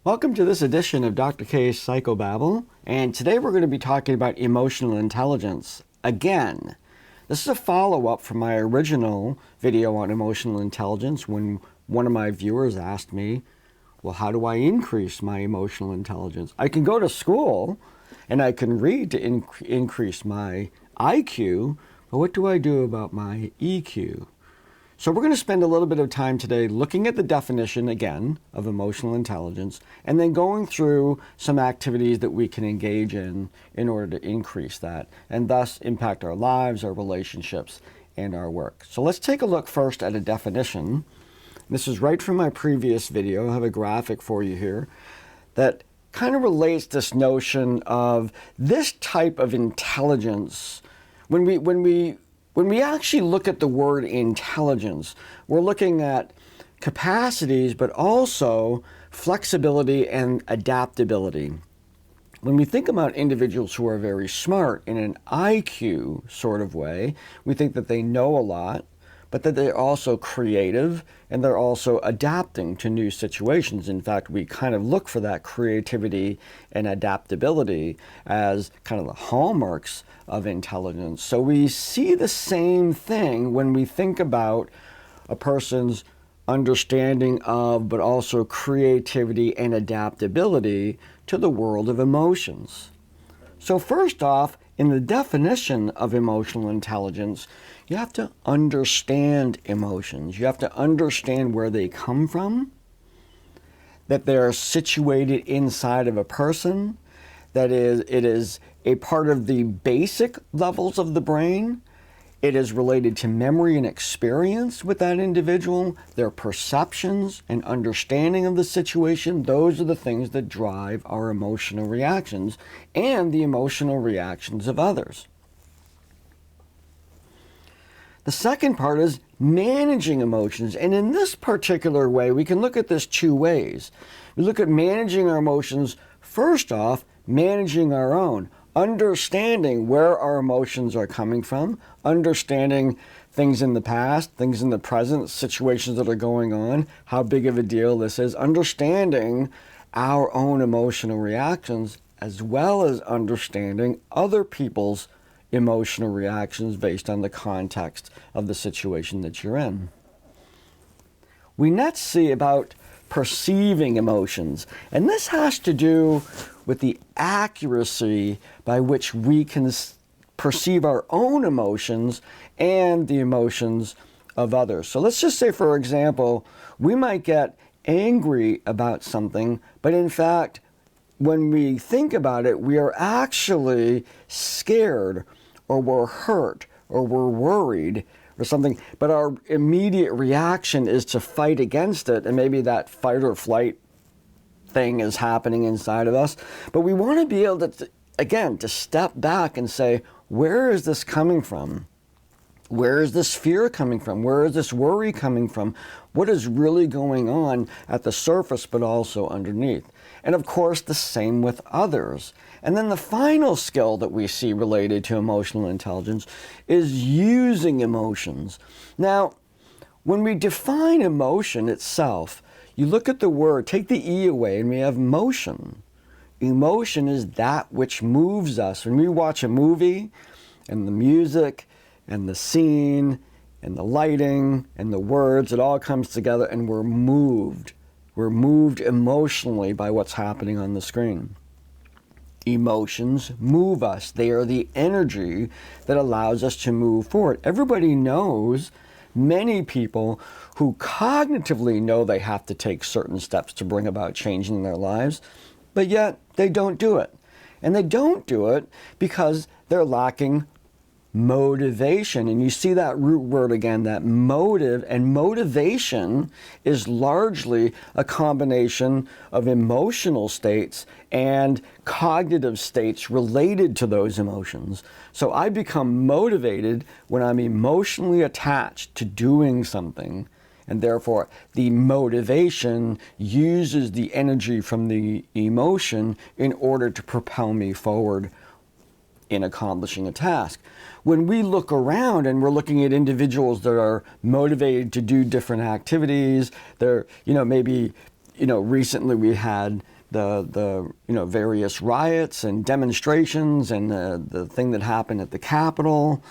Welcome to this edition of Dr. K's Psychobabble, and today we're going to be talking about emotional intelligence again. This is a follow-up from my original video on emotional intelligence when one of my viewers asked me, well, how do I increase my emotional intelligence? I can go to school and I can read to increase my IQ, but what do I do about my EQ? So we're going to spend a little bit of time today looking at the definition again of emotional intelligence and then going through some activities that we can engage in order to increase that and thus impact our lives, our relationships, and our work. So let's take a look first at a definition. This is right from my previous video. I have a graphic for you here that kind of relates this notion of this type of intelligence. When we actually look at the word intelligence, we're looking at capacities, but also flexibility and adaptability. When we think about individuals who are very smart in an IQ sort of way, we think that they know a lot, but that they're also creative and they're also adapting to new situations. In fact, we kind of look for that creativity and adaptability as kind of the hallmarks of intelligence. So we see the same thing when we think about a person's understanding of, but also creativity and adaptability to the world of emotions. So first off, in the definition of emotional intelligence, you have to understand emotions. You have to understand where they come from, that they're situated inside of a person, that it is a part of the basic levels of the brain. It is related to memory and experience with that individual, their perceptions and understanding of the situation. Those are the things that drive our emotional reactions and the emotional reactions of others. The second part is managing emotions. And in this particular way, we can look at this two ways. We look at managing our emotions, first off, managing our own, understanding where our emotions are coming from, understanding things in the past, things in the present, situations that are going on, how big of a deal this is, understanding our own emotional reactions, as well as understanding other people's emotional reactions based on the context of the situation that you're in. We next see about perceiving emotions, and this has to do with the accuracy by which we can perceive our own emotions and the emotions of others. So let's just say, for example, we might get angry about something, but in fact, when we think about it, we are actually scared, or we're hurt, or we're worried, or something, but our immediate reaction is to fight against it, and maybe that fight or flight thing is happening inside of us. But we want to be able to, again, to step back and say, where is this coming from? Where is this fear coming from? Where is this worry coming from? What is really going on at the surface, but also underneath? And of course, the same with others. And then the final skill that we see related to emotional intelligence is using emotions. Now, when we define emotion itself, you look at the word, take the E away, and we have motion. Emotion is that which moves us. When we watch a movie, and the music, and the scene, and the lighting, and the words, it all comes together, and we're moved. We're moved emotionally by what's happening on the screen. Emotions move us. They are the energy that allows us to move forward. Everybody knows many people who cognitively know they have to take certain steps to bring about change in their lives, but yet they don't do it. And they don't do it because they're lacking motivation. And you see that root word again, that motive, and motivation is largely a combination of emotional states and cognitive states related to those emotions. So I become motivated when I'm emotionally attached to doing something, and therefore the motivation uses the energy from the emotion in order to propel me forward in accomplishing a task. When we look around and we're looking at individuals that are motivated to do different activities, they're, maybe, recently we had various riots and demonstrations and the thing that happened at the Capitol.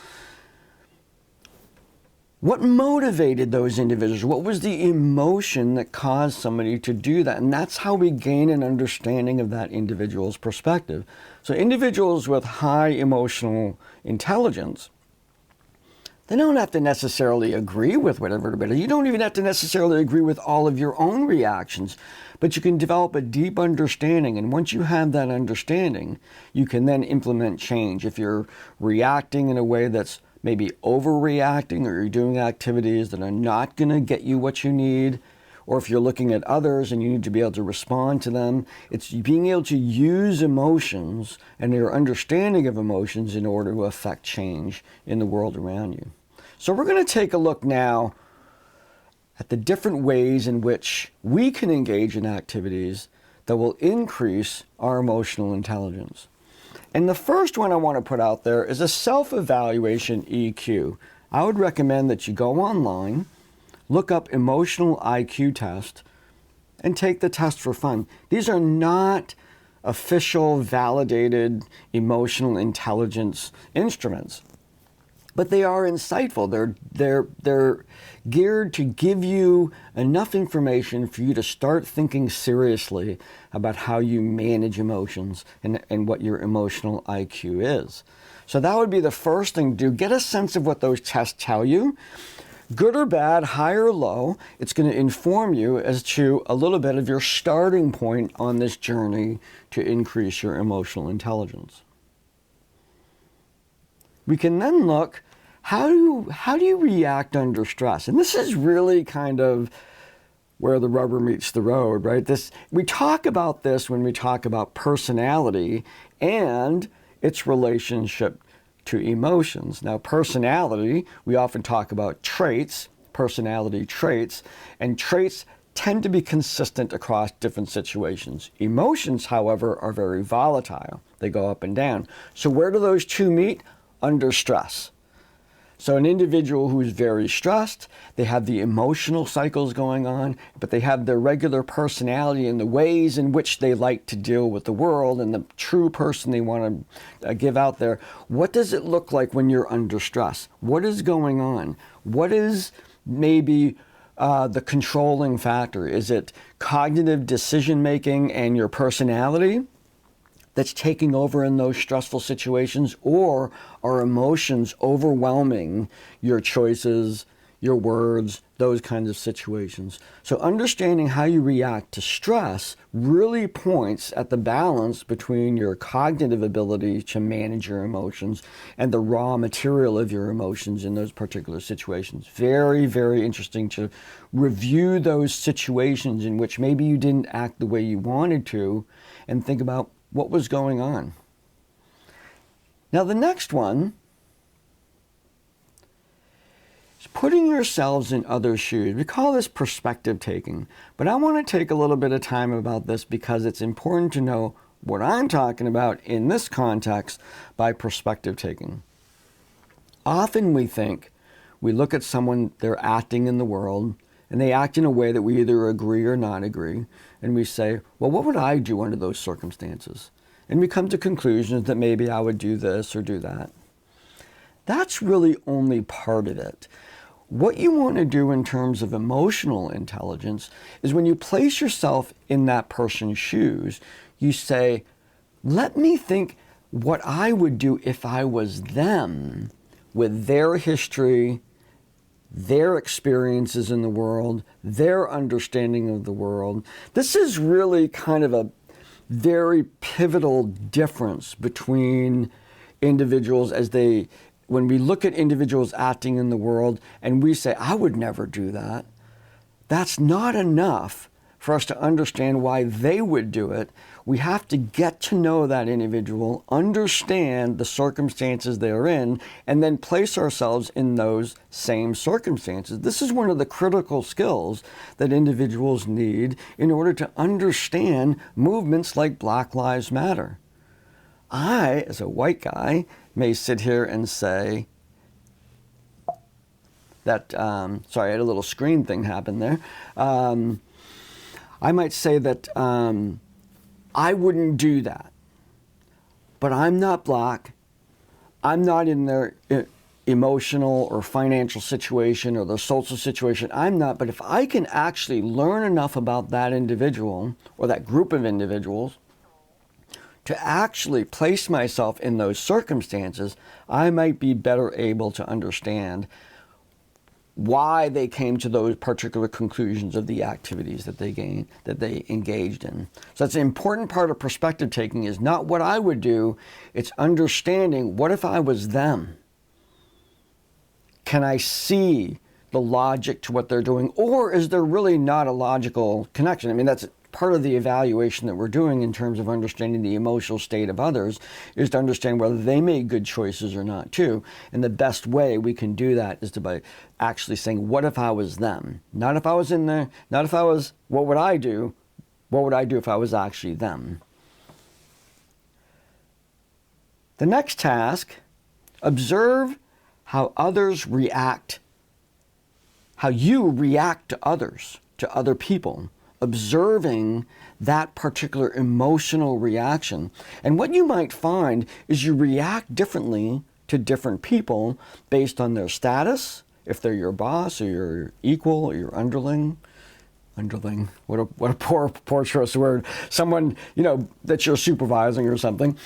What motivated those individuals? What was the emotion that caused somebody to do that? And that's how we gain an understanding of that individual's perspective. So individuals with high emotional intelligence, they don't have to necessarily agree with whatever, but you don't even have to necessarily agree with all of your own reactions, but you can develop a deep understanding. And once you have that understanding, you can then implement change. If you're reacting in a way that's maybe overreacting, or you're doing activities that are not going to get you what you need, or if you're looking at others and you need to be able to respond to them, it's being able to use emotions and your understanding of emotions in order to affect change in the world around you. So we're going to take a look now at the different ways in which we can engage in activities that will increase our emotional intelligence. And the first one I want to put out there is a self-evaluation EQ. I would recommend that you go online, look up emotional IQ test, and take the test for fun. These are not official, validated emotional intelligence instruments, but they are insightful. They're geared to give you enough information for you to start thinking seriously about how you manage emotions and what your emotional IQ is. So that would be the first thing to do. Get a sense of what those tests tell you. Good or bad, high or low, it's going to inform you as to a little bit of your starting point on this journey to increase your emotional intelligence. We can then look, how do you react under stress? And this is really kind of where the rubber meets the road, right? We talk about this when we talk about personality and its relationship to emotions. Now, personality, we often talk about traits, personality traits, and traits tend to be consistent across different situations. Emotions, however, are very volatile. They go up and down. So where do those two meet? Under stress. So an individual who's very stressed, they have the emotional cycles going on, but they have their regular personality and the ways in which they like to deal with the world and the true person they want to give out there. What does it look like when you're under stress? What is going on? What is maybe the controlling factor? Is it cognitive decision making and your personality that's taking over in those stressful situations, or are emotions overwhelming your choices, your words, those kinds of situations? So understanding how you react to stress really points at the balance between your cognitive ability to manage your emotions and the raw material of your emotions in those particular situations. Very, very interesting to review those situations in which maybe you didn't act the way you wanted to and think about what was going on. Now, the next one is putting yourselves in others' shoes. We call this perspective taking, but I want to take a little bit of time about this because it's important to know what I'm talking about in this context by perspective taking. Often we look at someone, they're acting in the world, and they act in a way that we either agree or not agree, and we say, well, what would I do under those circumstances? And we come to conclusions that maybe I would do this or do that. That's really only part of it. What you want to do in terms of emotional intelligence is when you place yourself in that person's shoes, you say, let me think what I would do if I was them, with their history, their experiences in the world, their understanding of the world. This is really kind of a very pivotal difference between individuals when we look at individuals acting in the world and we say, I would never do that. That's not enough for us to understand why they would do it. We have to get to know that individual, understand the circumstances they're in, and then place ourselves in those same circumstances. This is one of the critical skills that individuals need in order to understand movements like Black Lives Matter. I, as a white guy, may sit here and say that, sorry, I had a little screen thing happen there. I might say that I wouldn't do that. But I'm not black. I'm not in their emotional or financial situation or their social situation. I'm not. But if I can actually learn enough about that individual or that group of individuals to actually place myself in those circumstances, I might be better able to understand why they came to those particular conclusions of the activities that they engaged in. So that's an important part of perspective taking, is not what I would do, it's understanding, what if I was them? Can I see the logic to what they're doing, or is there really not a logical connection? I mean, that's part of the evaluation that we're doing in terms of understanding the emotional state of others, is to understand whether they made good choices or not too. And the best way we can do that is by actually saying, what if I was them? Not if I was in there, not if I was, what would I do? What would I do if I was actually them? The next task, observe how others react, how you react to others, to other people. Observing that particular emotional reaction. And what you might find is you react differently to different people based on their status, if they're your boss or your equal or your underling. Underling, what a poor choice of word. Someone, that you're supervising or something.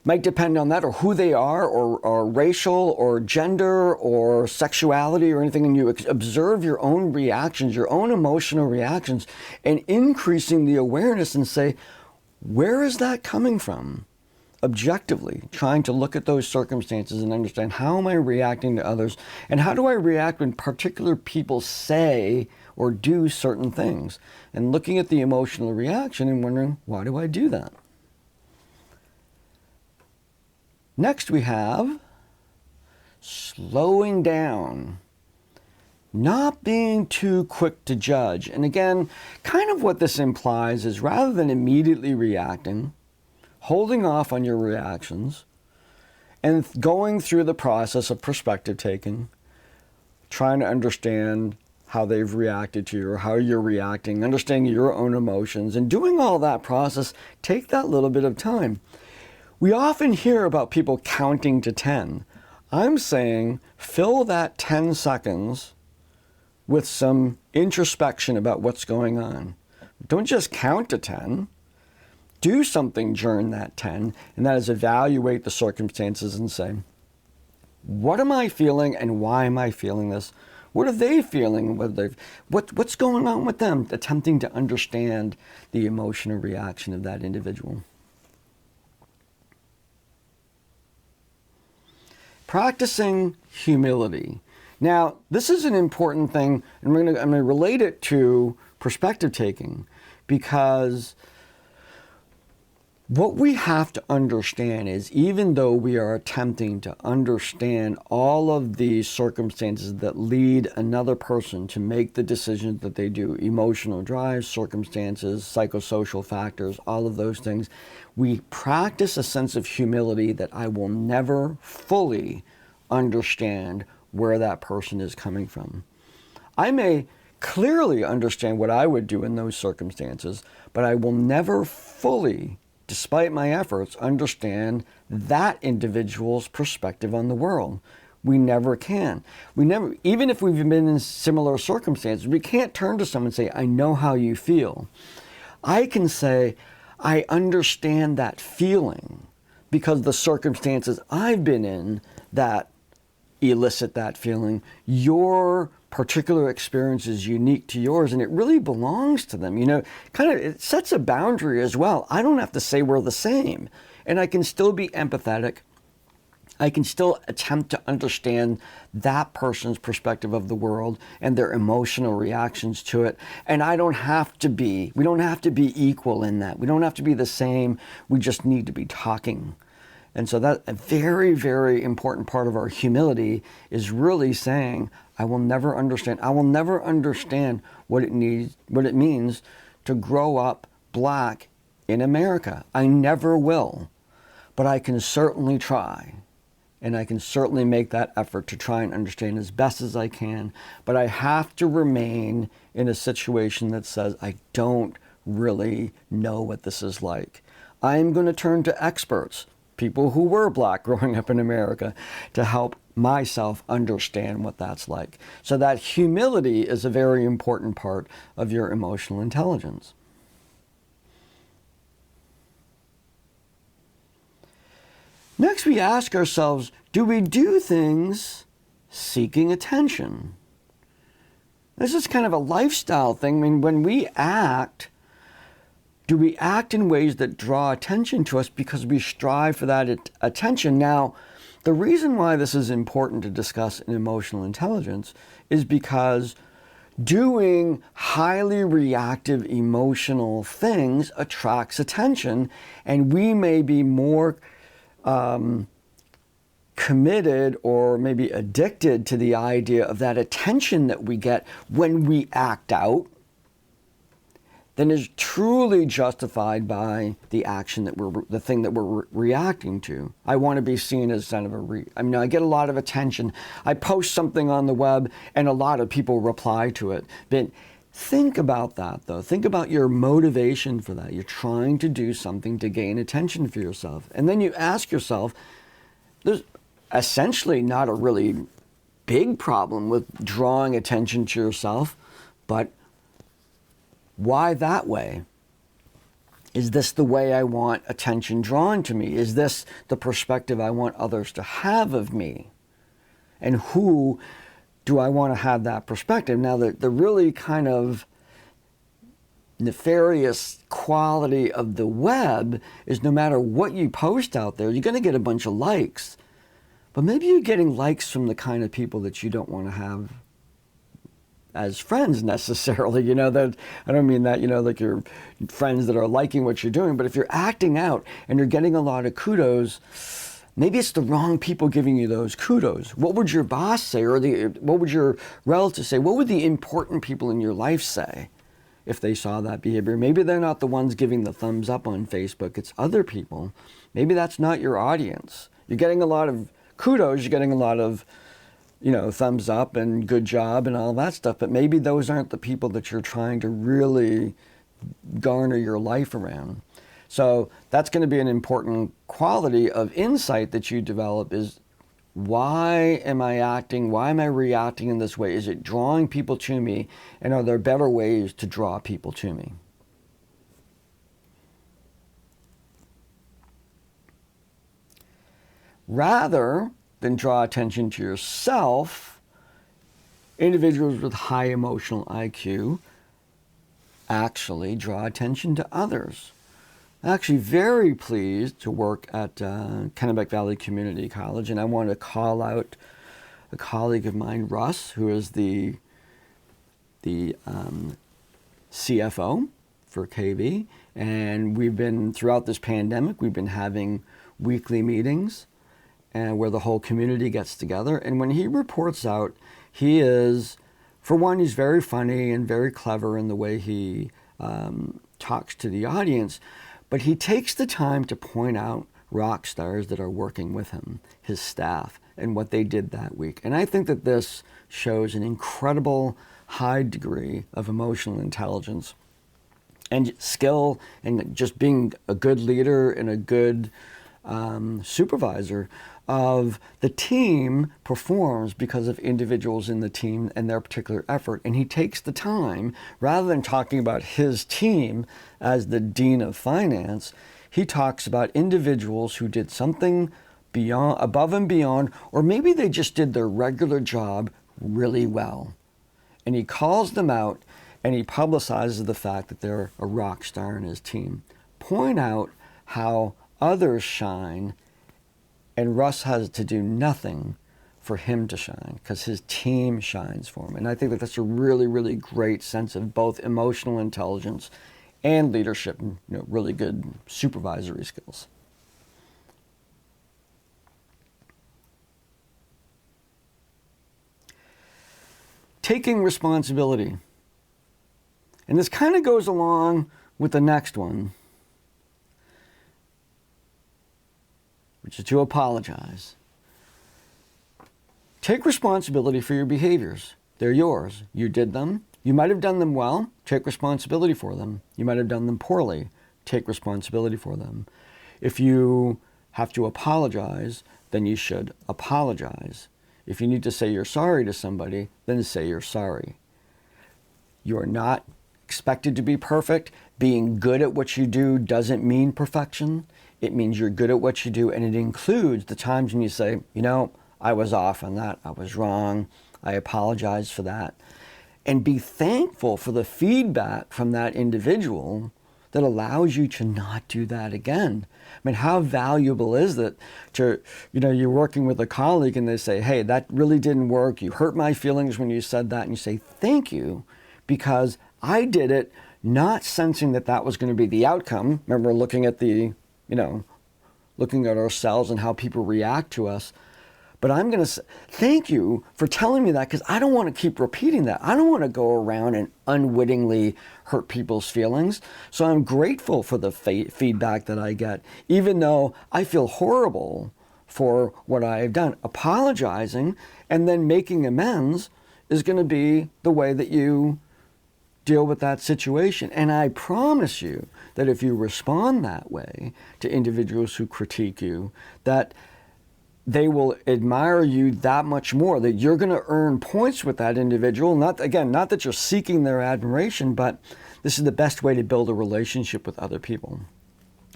Might depend on that, or who they are, or racial, or gender, or sexuality, or anything, and you observe your own reactions, your own emotional reactions, and increasing the awareness and say, where is that coming from? Objectively, trying to look at those circumstances and understand, how am I reacting to others, and how do I react when particular people say or do certain things? And looking at the emotional reaction and wondering, why do I do that? Next we have slowing down, not being too quick to judge. And again, kind of what this implies is, rather than immediately reacting, holding off on your reactions and going through the process of perspective taking, trying to understand how they've reacted to you or how you're reacting, understanding your own emotions, and doing all that process, take that little bit of time. We often hear about people counting to 10. I'm saying fill that 10 seconds with some introspection about what's going on. Don't just count to 10. Do something during that 10, and that is evaluate the circumstances and say, what am I feeling and why am I feeling this? What are they feeling? What's going on with them? Attempting to understand the emotional reaction of that individual. Practicing humility. Now, this is an important thing, and I'm going to relate it to perspective taking, because what we have to understand is, even though we are attempting to understand all of the circumstances that lead another person to make the decisions that they do, emotional drives, circumstances, psychosocial factors, all of those things, we practice a sense of humility that I will never fully understand where that person is coming from. I may clearly understand what I would do in those circumstances, but I will never fully, despite my efforts, understand that individual's perspective on the world. We never can. Even if we've been in similar circumstances, we can't turn to someone and say, I know how you feel. I can say, I understand that feeling because the circumstances I've been in that elicit that feeling. Your particular experience is unique to yours, and it really belongs to them. It sets a boundary as well. I don't have to say we're the same, and I can still be empathetic. I can still attempt to understand that person's perspective of the world and their emotional reactions to it. And we don't have to be equal in that. We don't have to be the same. We just need to be talking. And so that's a very, very important part of our humility, is really saying, I will never understand what it means to grow up black in America. I never will. But I can certainly try. And I can certainly make that effort to try and understand as best as I can. But I have to remain in a situation that says I don't really know what this is like. I'm going to turn to experts, people who were Black growing up in America, to help myself understand what that's like. So that humility is a very important part of your emotional intelligence. Next, we ask ourselves, do we do things seeking attention? This is kind of a lifestyle thing. I mean, when we act, do we act in ways that draw attention to us because we strive for that attention? Now, the reason why this is important to discuss in emotional intelligence is because doing highly reactive emotional things attracts attention, and we may be more committed or maybe addicted to the idea of that attention that we get when we act out than is truly justified by the action that the thing that we're reacting to. I want to be seen as kind of I get a lot of attention. I post something on the web and a lot of people reply to it. But think about that, though. Think about your motivation for that. You're trying to do something to gain attention for yourself. And then you ask yourself, there's essentially not a really big problem with drawing attention to yourself, but why that way? Is this the way I want attention drawn to me? Is this the perspective I want others to have of me? And who do I want to have that perspective? Now, the really kind of nefarious quality of the web is no matter what you post out there, you're going to get a bunch of likes. But maybe you're getting likes from the kind of people that you don't want to have as friends necessarily, that I don't mean that, like your friends that are liking what you're doing, but if you're acting out and you're getting a lot of kudos, maybe it's the wrong people giving you those kudos. What would your boss say, or what would your relatives say? What would the important people in your life say if they saw that behavior? Maybe they're not the ones giving the thumbs up on Facebook, it's other people. Maybe that's not your audience. You're getting a lot of kudos, you're getting a lot of thumbs up and good job and all that stuff, but maybe those aren't the people that you're trying to really garner your life around. So that's going to be an important quality of insight that you develop is, why am I acting? Why am I reacting in this way? Is it drawing people to me? And are there better ways to draw people to me? Rather than draw attention to yourself, individuals with high emotional IQ actually draw attention to others. I'm actually very pleased to work at Kennebec Valley Community College, and I want to call out a colleague of mine, Russ, who is the CFO for KV, and we've been, throughout this pandemic, we've been having weekly meetings and where the whole community gets together. And when he reports out, he is, for one, he's very funny and very clever in the way he talks to the audience, but he takes the time to point out rock stars that are working with him, his staff, and what they did that week. And I think that this shows an incredible high degree of emotional intelligence and skill, and just being a good leader and a good supervisor of the team performs because of individuals in the team and their particular effort. And he takes the time, rather than talking about his team as the dean of finance, he talks about individuals who did something beyond, above and beyond, or maybe they just did their regular job really well. And he calls them out and he publicizes the fact that they're a rock star in his team. Point out how others shine, and Russ has to do nothing for him to shine because his team shines for him. And I think that that's a really, really great sense of both emotional intelligence and leadership, and really good supervisory skills. Taking responsibility. And this kind of goes along with the next one, which is to apologize. Take responsibility for your behaviors. They're yours. You did them. You might have done them well, take responsibility for them. You might have done them poorly, take responsibility for them. If you have to apologize, then you should apologize. If you need to say you're sorry to somebody, then say you're sorry. You are not expected to be perfect. Being good at what you do doesn't mean perfection. It means you're good at what you do, and it includes the times when you say, I was off on that, I was wrong, I apologize for that. And be thankful for the feedback from that individual that allows you to not do that again. I mean, how valuable is it to, you're working with a colleague and they say, hey, that really didn't work. You hurt my feelings when you said that. And you say, thank you, because I did it not sensing that that was going to be the outcome. Remember looking at looking at ourselves and how people react to us. But I'm going to say, thank you for telling me that, because I don't want to keep repeating that. I don't want to go around and unwittingly hurt people's feelings. So I'm grateful for the feedback that I get, even though I feel horrible for what I have done. Apologizing and then making amends is going to be the way that you deal with that situation. And I promise you that if you respond that way to individuals who critique you, that they will admire you that much more, that you're going to earn points with that individual. Not that you're seeking their admiration, but this is the best way to build a relationship with other people.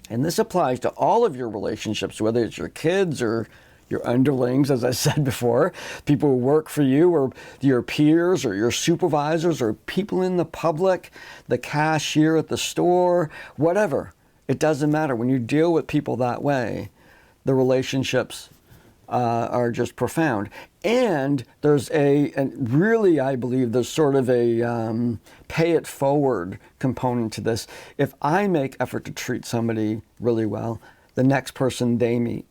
And this applies to all of your relationships, whether it's your kids or your underlings, as I said before, people who work for you, or your peers or your supervisors, or people in the public, the cashier at the store, whatever. It doesn't matter. When you deal with people that way, the relationships are just profound. And there's I believe there's sort of a pay it forward component to this. If I make effort to treat somebody really well, the next person they meet,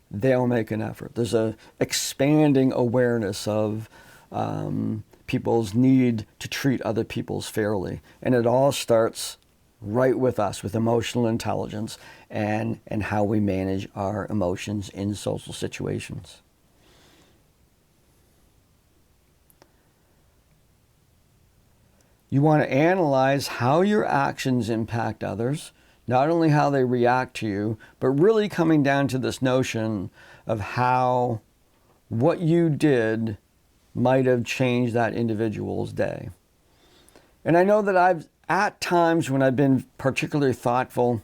they'll make an effort. There's a expanding awareness of people's need to treat other people fairly. And it all starts right with us, with emotional intelligence and how we manage our emotions in social situations. You want to analyze how your actions impact others, not only how they react to you, but really coming down to this notion of how what you did might have changed that individual's day. And I know that at times when I've been particularly thoughtful,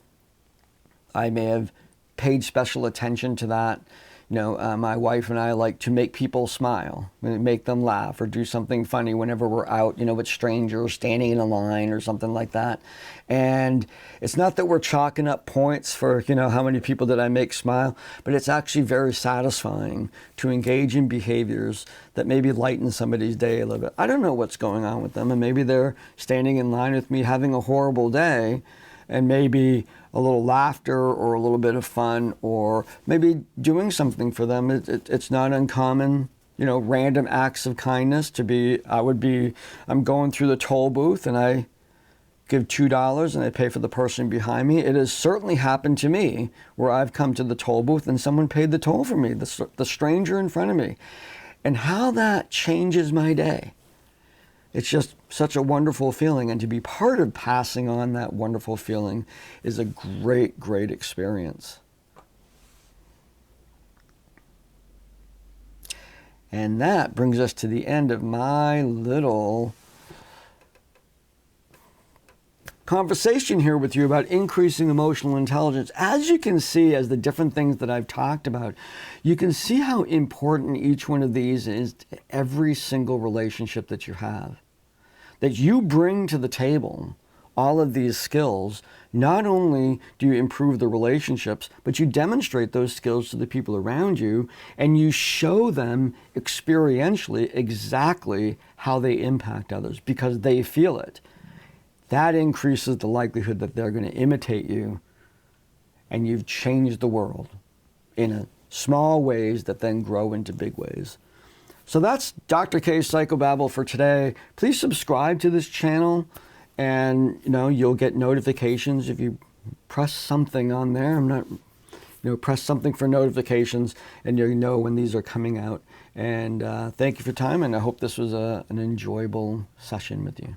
I may have paid special attention to that. My wife and I like to make people smile, make them laugh, or do something funny whenever we're out, with strangers, standing in a line or something like that. And it's not that we're chalking up points for, how many people did I make smile, but it's actually very satisfying to engage in behaviors that maybe lighten somebody's day a little bit. I don't know what's going on with them, and maybe they're standing in line with me having a horrible day, and maybe a little laughter or a little bit of fun, or maybe doing something for them. It's not uncommon, random acts of kindness I'm going through the toll booth and I give $2 and I pay for the person behind me. It has certainly happened to me where I've come to the toll booth and someone paid the toll for me, the stranger in front of me, and how that changes my day. It's just such a wonderful feeling, and to be part of passing on that wonderful feeling is a great, great experience. And that brings us to the end of my little conversation here with you about increasing emotional intelligence. As you can see, as the different things that I've talked about, you can see how important each one of these is to every single relationship that you have. That you bring to the table all of these skills. Not only do you improve the relationships, but you demonstrate those skills to the people around you, and you show them experientially exactly how they impact others because they feel it. That increases the likelihood that they're going to imitate you, and you've changed the world in small ways that then grow into big ways. So that's Dr. K's Psychobabble for today. Please subscribe to this channel, and you'll get notifications if you press something on there. I'm not press something for notifications, and you'll know when these are coming out. And thank you for your time, and I hope this was an enjoyable session with you.